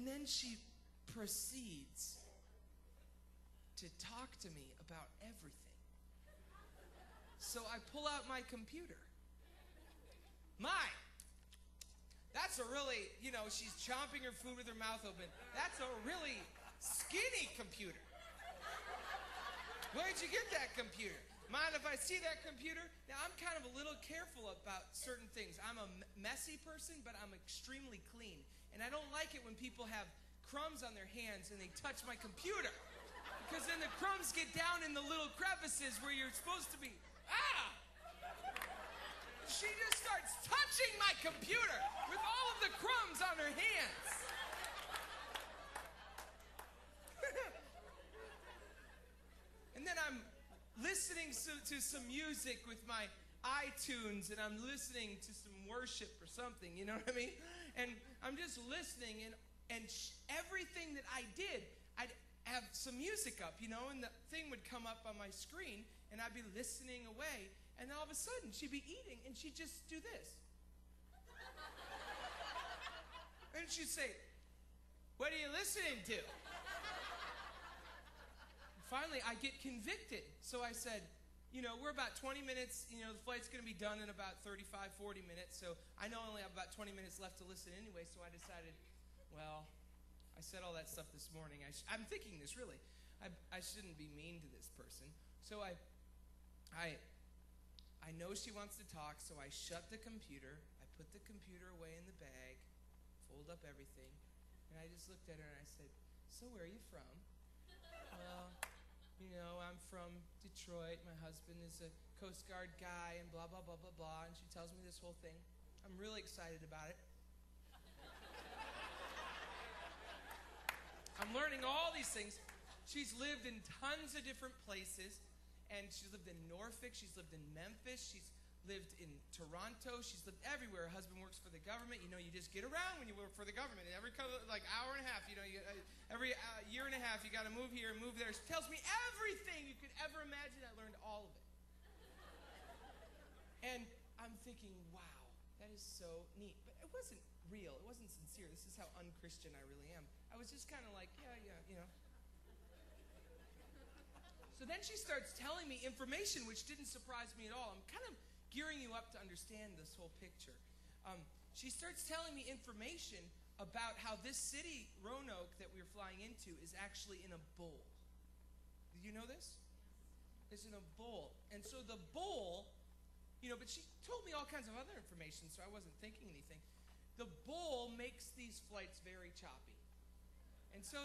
then she proceeds to talk to me about everything. So I pull out my computer. That's a really, she's chomping her food with her mouth open. That's a really skinny computer. Where'd you get that computer? Mind if I see that computer? Now, I'm kind of a little careful about certain things. I'm a messy person, but I'm extremely clean. And I don't like it when people have crumbs on their hands and they touch my computer. Because then the crumbs get down in the little crevices where you're supposed to be. Ah! She just starts touching my computer with all of the crumbs on her hands. And then I'm listening to some music with my iTunes, and I'm listening to some worship or something, you know what I mean? And I'm just listening, and everything that I did, I'd have some music up, and the thing would come up on my screen, and I'd be listening away, and all of a sudden she'd be eating, and she'd just do this. And she'd say, "What are you listening to?" Finally, I get convicted. So I said, we're about 20 minutes, the flight's going to be done in about 35, 40 minutes. So I know I only have about 20 minutes left to listen anyway. So I decided, well, I said all that stuff this morning. I'm thinking this, really. I shouldn't be mean to this person. So I know she wants to talk, so I shut the computer. I put the computer away in the bag, fold up everything. And I just looked at her and I said, "So where are you from?" "Well, I'm from Detroit. My husband is a Coast Guard guy and blah, blah, blah, blah, blah." And she tells me this whole thing. I'm really excited about it. I'm learning all these things. She's lived in tons of different places. And she's lived in Norfolk. She's lived in Memphis. She's lived in Toronto. She's lived everywhere. Her husband works for the government. You just get around when you work for the government. Every hour and a half, every year and a half, you got to move here and move there. She tells me everything you could ever imagine. I learned all of it. And I'm thinking, wow, that is so neat. But it wasn't real. It wasn't sincere. This is how unchristian I really am. I was just kind of like, yeah. So then she starts telling me information, which didn't surprise me at all. I'm kind of gearing you up to understand this whole picture. She starts telling me information about how this city, Roanoke, that we were flying into is actually in a bowl. Did you know this? It's in a bowl. And so the bowl, but she told me all kinds of other information, so I wasn't thinking anything. The bowl makes these flights very choppy. And so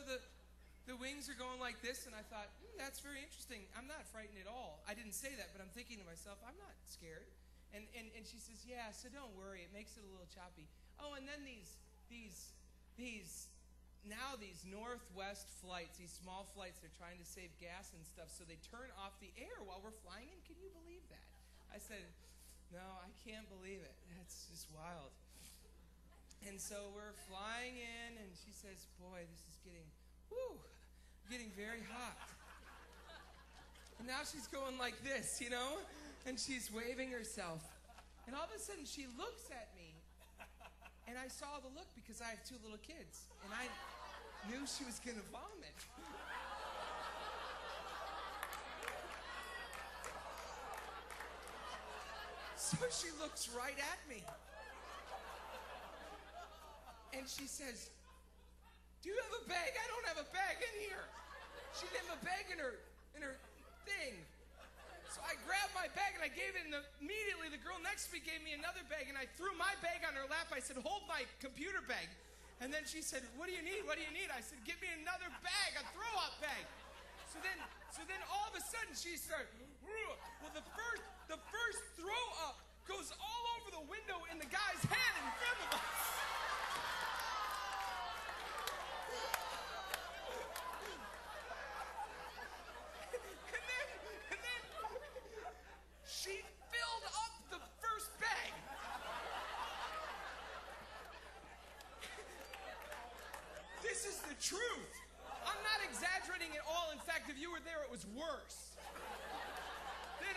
the wings are going like this, and I thought, that's very interesting. I'm not frightened at all. I didn't say that, but I'm thinking to myself, I'm not scared. And she says, yeah, so don't worry. It makes it a little choppy. Oh, and then these Northwest flights, these small flights, they're trying to save gas and stuff, so they turn off the air while we're flying in. Can you believe that? I said, no, I can't believe it. That's just wild. And so we're flying in, and she says, boy, this is getting very hot. And now she's going like this, and she's waving herself. And all of a sudden she looks at me, and I saw the look because I have 2 little kids, and I knew she was going to vomit. So she looks right at me. And she says, "Do you have a bag?" "I don't have a bag in here." She didn't have a bag in her thing. So I grabbed my bag and I gave it, and immediately the girl next to me gave me another bag, and I threw my bag on her lap. I said, "Hold my computer bag." And then she said, "What do you need? What do you need?" I said, "Give me another bag, a throw-up bag." So then all of a sudden she started, well, the first throw-up goes all over the window in the guy's head in front of us. She filled up the first bag. This is the truth. I'm not exaggerating at all. In fact, if you were there, it was worse. Then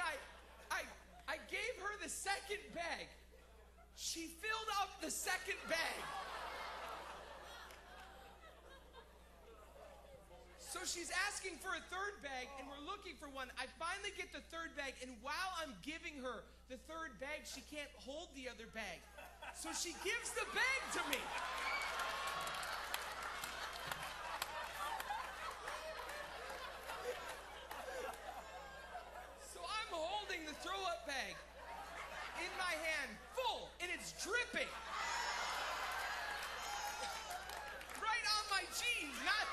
I gave her the second bag. She filled up the second bag. she's asking for a third bag, and we're looking for one. I finally get the third bag, and while I'm giving her the third bag, she can't hold the other bag. So she gives the bag to me. So I'm holding the throw-up bag in my hand, full, and it's dripping. Right on my jeans, not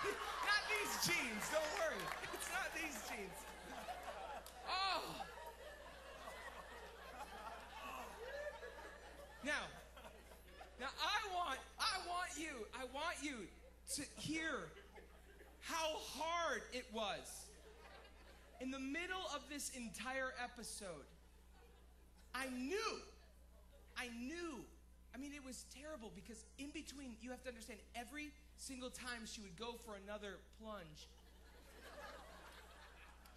these jeans, don't worry. It's not these jeans. Oh. Now I want you to hear how hard it was. In the middle of this entire episode, I knew. I mean, it was terrible because in between, you have to understand, every single time she would go for another plunge,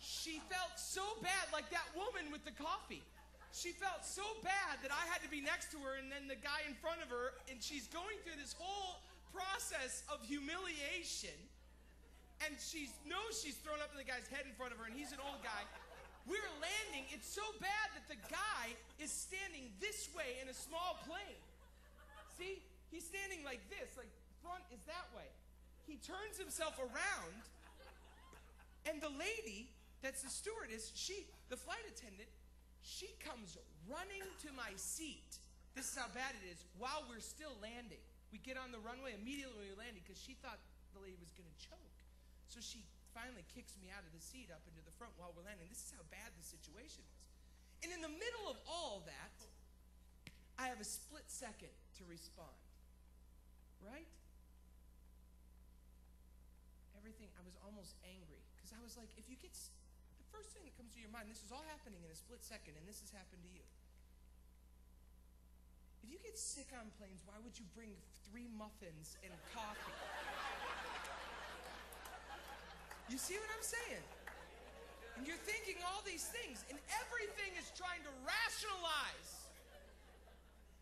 she felt so bad, like that woman with the coffee. She felt so bad that I had to be next to her and then the guy in front of her, and she's going through this whole process of humiliation, and she knows she's thrown up in the guy's head in front of her, and he's an old guy. We're landing. It's so bad that the guy is standing this way in a small plane. See? He's standing like this, like front is that way. He turns himself around, and the lady that's the stewardess, the flight attendant, she comes running to my seat. This is how bad it is. While we're still landing, we get on the runway immediately when we landed because she thought the lady was going to choke. So she finally kicks me out of the seat up into the front while we're landing. This is how bad the situation was. And in the middle of all that, I have a split second to respond. Right? Everything, I was almost angry because I was like, if you get, the first thing that comes to your mind, this is all happening in a split second, and this has happened to you. If you get sick on planes, why would you bring 3 muffins and coffee? You see what I'm saying? And you're thinking all these things, and everything is trying to rationalize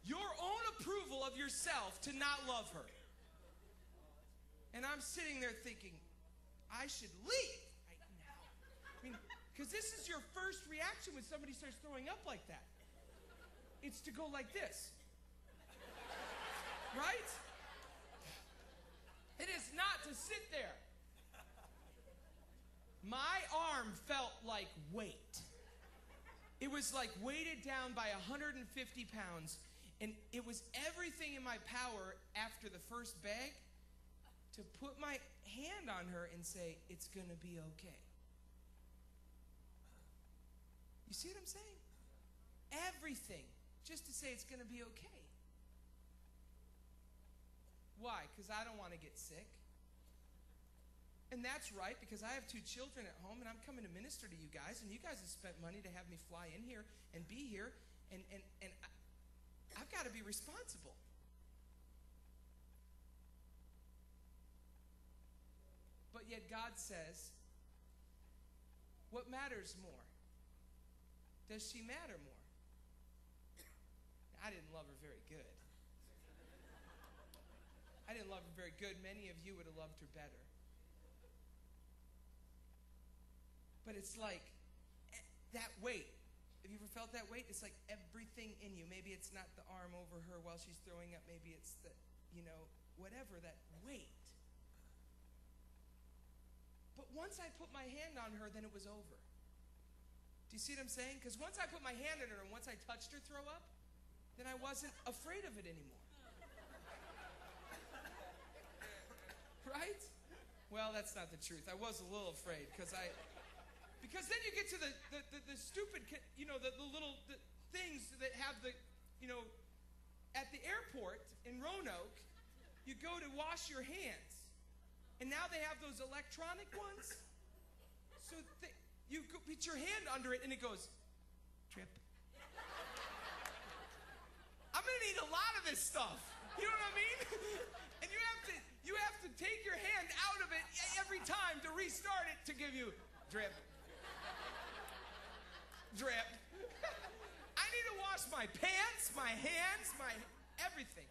your own approval of yourself to not love her. And I'm sitting there thinking, I should leave right now. I mean, because this is your first reaction when somebody starts throwing up like that. It's to go like this. Right? It is not to sit there. My arm felt like weight. It was like weighted down by 150 pounds, and it was everything in my power after the first bag to put my hand on her and say, it's going to be okay. You see what I'm saying? Everything, just to say it's going to be okay. Why? Because I don't want to get sick. And that's right, because I have 2 children at home, and I'm coming to minister to you guys, and you guys have spent money to have me fly in here and be here, and I've got to be responsible. But yet God says, what matters more? Does she matter more? I didn't love her very good. I didn't love her very good. Many of you would have loved her better. But it's like that weight. Have you ever felt that weight? It's like everything in you. Maybe it's not the arm over her while she's throwing up. Maybe it's the, whatever, that weight. But once I put my hand on her, then it was over. Do you see what I'm saying? Because once I put my hand on her and once I touched her throw up, then I wasn't afraid of it anymore. Right? Well, that's not the truth. I was a little afraid because then you get to the stupid, the little things that have at the airport in Roanoke, you go to wash your hands. And now they have those electronic ones. So you put your hand under it and it goes, drip. I'm going to need a lot of this stuff. You know what I mean? And you have to take your hand out of it every time to restart it to give you drip. Drip. I need to wash my pants, my hands, my everything.